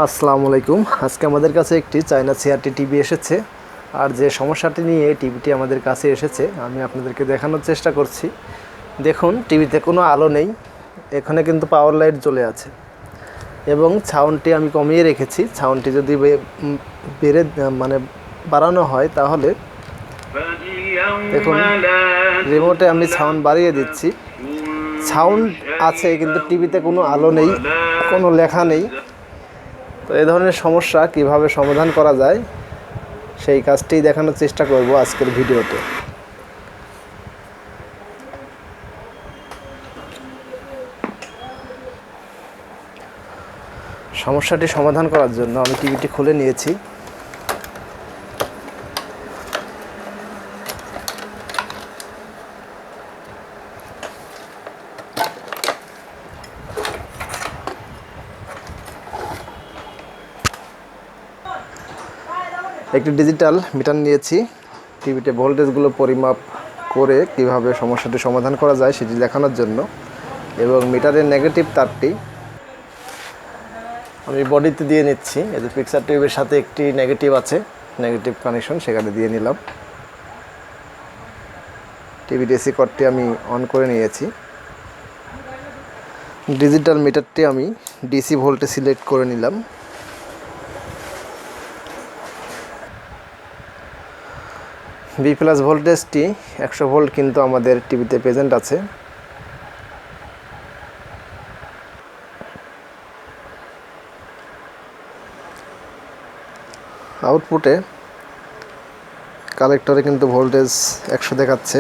আসসালামু আলাইকুম। আজকে আমাদের কাছে একটি চায়না সিআরটি টিভি এসেছে। আর যে সমস্যাটি নিয়ে টিভিটি আমাদের কাছে এসেছে আমি আপনাদেরকে দেখানোর চেষ্টা করছি। দেখুন, টিভিতে কোনো আলো নেই, এখানে কিন্তু পাওয়ার লাইট জ্বলে আছে এবং সাউন্ডটি আমি কমিয়ে রেখেছি। সাউন্ডটি যদি বেড়ে মানে বাড়ানো হয় তাহলে দেখুন, রিমোটে আমি সাউন্ড বাড়িয়ে দিচ্ছি। সাউন্ড আছে কিন্তু টিভিতে কোনো আলো নেই, কোনো লেখা নেই। তো এই ধরনের সমস্যা কিভাবে সমাধান করা যায় সেই কাজটি দেখানোর চেষ্টা করব আজকের ভিডিওতে। সমস্যাটি সমাধান করার জন্য আমি টিভিটি খুলে নিয়েছি। একটি ডিজিটাল মিটার নিয়েছি। টিভিতে ভোল্টেজগুলো পরিমাপ করে কিভাবে সমস্যাটি সমাধান করা যায় সেটি দেখানোর জন্য, এবং মিটারের নেগেটিভ তারটি আমি বডিতে দিয়ে নিচ্ছি। এই যে পিকচার টিউবের সাথে একটি নেগেটিভ আছে, নেগেটিভ কানেকশন, সেখানে দিয়ে নিলাম। টিভি ডিসি কর্ডটি আমি অন করে নিয়েছি। ডিজিটাল মিটারটি আমি ডিসি ভোল্টে সিলেক্ট করে নিলাম। বি প্লাস ভোল্টেজটি 100 ভোল্ট কিন্তু আমাদের টিভিতে প্রেজেন্ট আছে। আউটপুটে কালেক্টরে কিন্তু ভোল্টেজ 100 দেখাচ্ছে।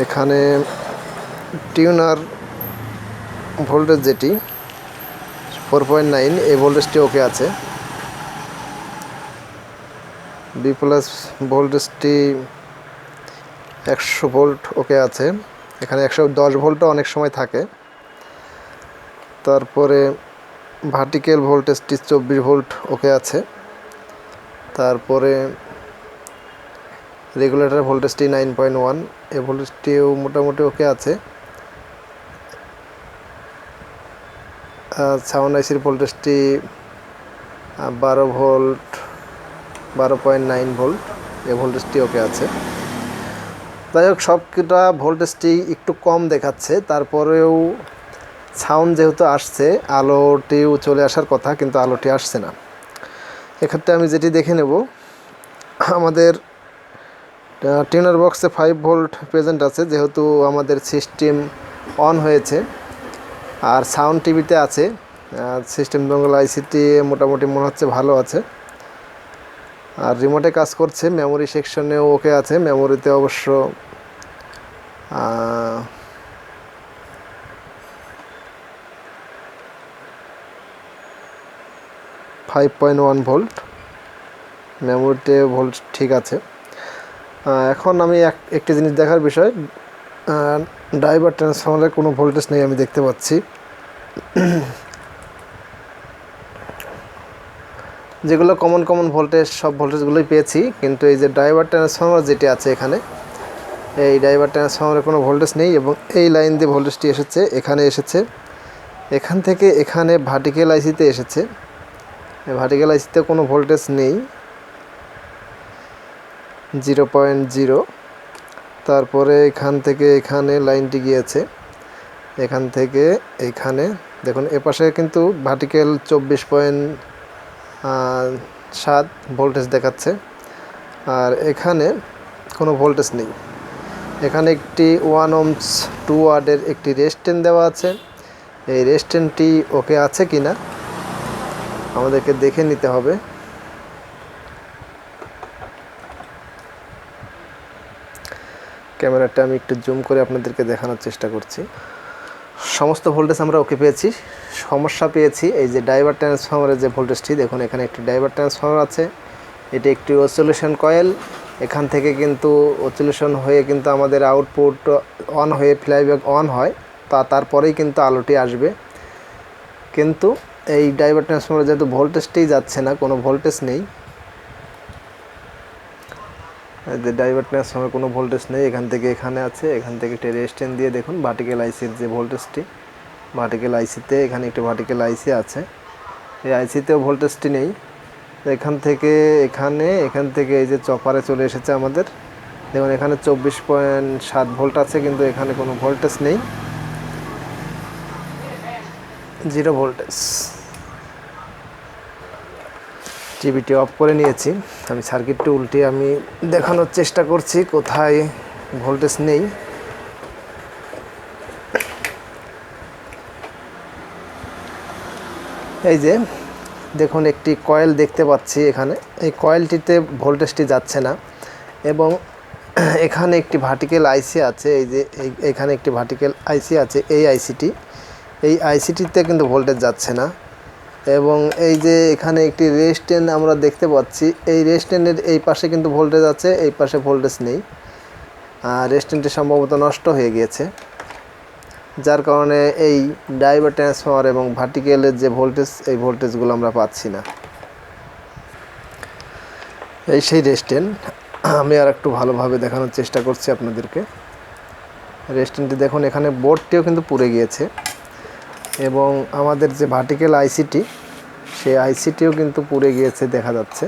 এখানে টিউনার ভোল্টেজ যেটি 4.9, এই ভোল্টেজটি ওকে আছে। বি প্লাস ভোল্টেজটি 100 ভোল্ট ওকে আছে। এখানে 110 ভোল্টও অনেক সময় থাকে। তারপরে ভার্টিক্যাল ভোল্টেজটি 24 ভোল্ট ওকে আছে। তারপরে রেগুলেটর ভোল্টেজটি 9.1, এই ভোল্টেজটিও মোটামুটি ওকে আছে। সাউন্ড আইসির ভোল্টেজটি 12 ভোল্ট, 12.9 ভোল্ট, এই ভোল্টেজটি ওকে আছে। যাই হোক, সবকটা ভোল্টেজটি একটু কম দেখাচ্ছে। তারপরেও সাউন্ড যেহেতু আসছে, আলোটিও চলে আসার কথা, কিন্তু আলোটি আসছে না। এক্ষেত্রে আমি যেটি দেখে নেব, আমাদের টিউনার বক্সে 5 ভোল্ট প্রেজেন্ট আছে, যেহেতু আমাদের সিস্টেম অন হয়েছে। আর সাউন্ড টিভিতে আছে, সিস্টেম বেঙ্গল আইসিটি মোটামুটি মনে হচ্ছে ভালো আছে। আর রিমোটে কাজ করছে, মেমোরি সেকশনেও ওকে আছে। মেমোরিতে অবশ্য 5.1 ভোল্ট, মেমোরিতে ভোল্ট ঠিক আছে। এখন আমি একটি জিনিস দেখার বিষয়, ড্রাইভার ট্রান্সফর্মারের কোনো ভোল্টেজ নেই আমি দেখতে পাচ্ছি। যেগুলো কমন ভোল্টেজ, সব ভোল্টেজগুলোই পেয়েছি, কিন্তু এই যে ড্রাইভার ট্রান্সফর্মার যেটি আছে এখানে, এই ড্রাইভার ট্রান্সফর্মারে কোনো ভোল্টেজ নেই। এবং এই লাইন দিয়ে ভোল্টেজটি এসেছে, এখানে এসেছে, এখান থেকে এখানে ভার্টিক্যাল আইসিতে এসেছে। ভার্টিক্যাল আইসিতে কোনো ভোল্টেজ নেই, 0.0। তারপরে এখান থেকে এখানে লাইনটি গিয়েছে, এখান থেকে এখানে দেখুন, এপাশে কিন্তু ভার্টিক্যাল 24.7 ভোল্টেজ দেখাচ্ছে। আর এখানে কোনো ভোল্টেজ নেই। এখানে একটি 1 ohms 2 ওয়াটের একটি রেজিস্ট্যান্স দেওয়া আছে। এই রেজিস্ট্যান্সটি ওকে আছে কিনা আমাদেরকে দেখে নিতে হবে। ক্যামেরাটা আমি একটু জুম করে আপনাদেরকে দেখানোর চেষ্টা করছি। সমস্ত ভোল্টেজ আমরা ওকে পেয়েছি। সমস্যা পেয়েছি এই যে ড্রাইভার ট্রান্সফর্মারের যে ভোল্টেজটি, দেখুন এখানে একটি ড্রাইভার ট্রান্সফর্মার আছে, এটি একটি অসিলেশন কয়েল। এখান থেকে কিন্তু অসিলেশন হয়ে কিন্তু আমাদের আউটপুট অন হয়ে ফ্লাইব্যাক অন হয়, তারপরেই কিন্তু আলোটি আসবে। কিন্তু এই ড্রাইভার ট্রান্সফর্মারে যেহেতু ভোল্টেজটি যাচ্ছে না, কোনো ভোল্টেজ নেই, যে ড্রাইভার ট্রান্সফর্মারে কোনো ভোল্টেজ নেই, এখান থেকে এখানে আছে, এখান থেকে একটা রেজিস্ট্যান্স দিয়ে দেখুন ভার্টিক্যাল আইসির যে ভোল্টেজটি, ভার্টিক্যাল আইসিতে এখানে একটি ভার্টিক্যাল আইসি আছে, এই আইসিতেও ভোল্টেজটি নেই। এখান থেকে এখান থেকে এই যে চপারে চলে এসেছে আমাদের। দেখুন এখানে 24.7 ভোল্ট আছে, কিন্তু এখানে কোনো ভোল্টেজ নেই, 0 ভোল্টেজ। টিভিটি অফ করে নিয়েছি। আমি সার্কিটটি উল্টে আমি দেখানোর চেষ্টা করছি কোথায় ভোল্টেজ নেই। এই যে দেখুন একটি কয়েল দেখতে পাচ্ছি এখানে, এই কয়েলটিতে ভোল্টেজটি যাচ্ছে না, এবং এখানে একটি ভার্টিক্যাল আইসি আছে। এই যে এখানে একটি ভার্টিক্যাল আইসি আছে, এই আইসিটিতে কিন্তু ভোল্টেজ যাচ্ছে না। এবং এই যে এখানে একটি রেজিস্ট্যান্স আমরা দেখতে পাচ্ছি, এই রেজিস্ট্যান্সের এই পাশে কিন্তু ভোল্টেজ আছে, এই পাশে ভোল্টেজ নেই। রেজিস্ট্যান্সটি সম্ভবত নষ্ট হয়ে গিয়েছে, যার কারণে এই ডাইভার ট্রান্সফরমার এবং ভার্টিক্যালের যে ভোল্টেজ, এই ভোল্টেজগুলো আমরা পাচ্ছি না। এই সেই রেজিস্ট্যান্স আমি আর একটু ভালোভাবে দেখানোর চেষ্টা করছি আপনাদেরকে। রেজিস্ট্যান্সটি দেখুন, এখানে বোর্ডটিও কিন্তু পুড়ে গিয়েছে, এবং আমাদের যে ভার্টিক্যাল আইসিটি, সেই আইসিটিও কিন্তু পুড়ে গিয়েছে দেখা যাচ্ছে।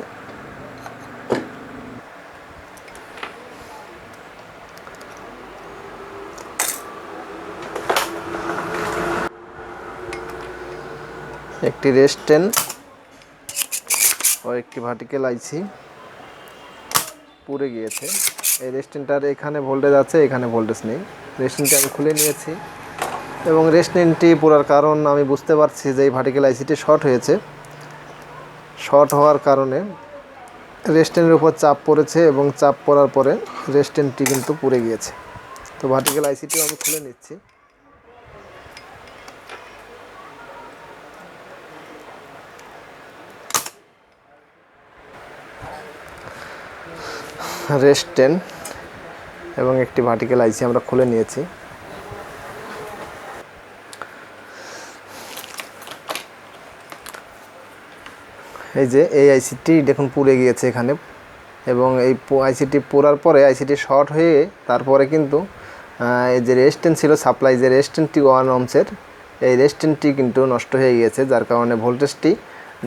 একটি রেজিস্ট্যান্স ও একটি ভার্টিক্যাল আইসি পুড়ে গিয়েছে। এই রেজিস্ট্যান্সটার এখানে ভোল্টেজ আছে, এখানে ভোল্টেজ নেই। রেজিস্ট্যান্সটি আমি খুলে নিয়েছি, এবং রেজিস্ট্যান্সটি পুরার কারণ আমি বুঝতে পারছি যে এই ভার্টিক্যাল আইসিটি শর্ট হয়েছে। শর্ট হওয়ার কারণে রেজিস্ট্যান্সের উপর চাপ পড়েছে, এবং চাপ পড়ার পরে রেজিস্ট্যান্সটি কিন্তু পুড়ে গিয়েছে। তো ভার্টিক্যাল আইসিটিও আমি খুলে নিচ্ছি। রেজিস্ট্যান্স এবং একটি ভার্টিক্যাল আইসি আমরা খুলে নিয়েছি। এই যে এই আইসিটি দেখুন পুড়ে গিয়েছে এখানে, এবং এই আইসিটি পোড়ার পরে আইসিটি শর্ট হয়ে তারপরে কিন্তু এই যে রেজিস্ট্যান্স ছিল সাপ্লাই, যে রেজিস্ট্যান্সটি 1 ohms-এর, এই রেজিস্ট্যান্সটি কিন্তু নষ্ট হয়ে গিয়েছে, যার কারণে ভোল্টেজটি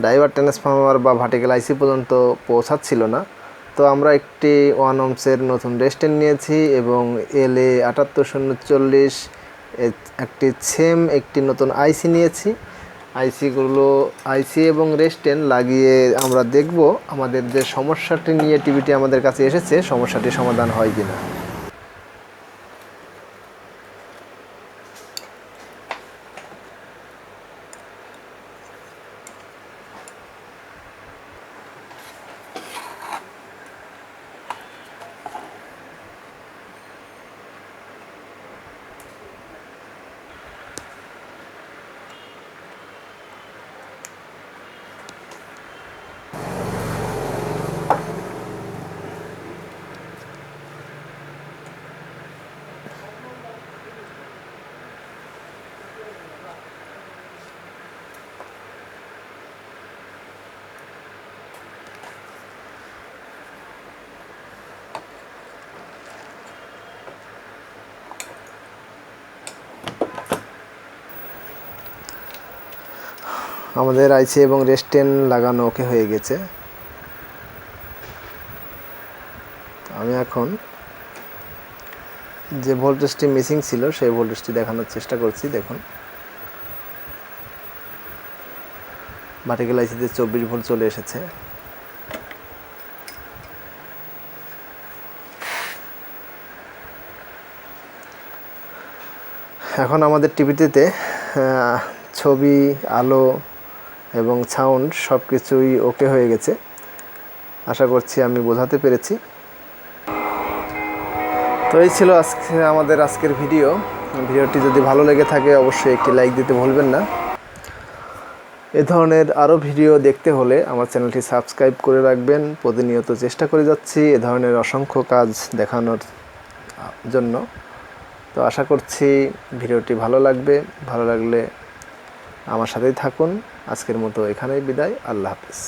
ডাইভার ট্রান্সফরমার বা ভার্টিক্যাল আইসি পর্যন্ত পৌঁছাচ্ছিল না। তো আমরা একটি 1 ohms-এর নতুন রেজিস্ট্যান্স নিয়েছি, এবং LA 78040 একটি সেম একটি নতুন আইসি নিয়েছি। আইসি এবং রেজিস্ট্যান্স লাগিয়ে আমরা দেখব আমাদের যে সমস্যাটি নিয়ে টিভিটি আমাদের কাছে এসেছে, সমস্যাটি সমাধান হয় কিনা। আমাদের আইসি এবং রেজিস্ট্যান্স লাগানো ওকে হয়ে গেছে। আমি এখন যে ভোল্টেজটি মিসিং ছিল সেই ভোল্টেজটি দেখানোর চেষ্টা করছি। দেখুন ভার্টিক্যাল আইসিতে 24 ভোল্ট চলে এসেছে। এখন আমাদের টিভিতে ছবি, আলো এবং সাউন্ড সব কিছুই ওকে হয়ে গেছে। আশা করছি আমি বোঝাতে পেরেছি। তো এই ছিল আমাদের আজকের ভিডিওটি যদি ভালো লেগে থাকে অবশ্যই একটি লাইক দিতে ভুলবেন না। এ ধরনের আরও ভিডিও দেখতে হলে আমার চ্যানেলটি সাবস্ক্রাইব করে রাখবেন। প্রতিনিয়ত চেষ্টা করে যাচ্ছি এ ধরনের অসংখ্য কাজ দেখানোর জন্য। তো আশা করছি ভিডিওটি ভালো লাগবে। ভালো লাগলে আমার সাথেই থাকুন। আজকের মতো এখানেই বিদায়। আল্লাহ হাফেজ।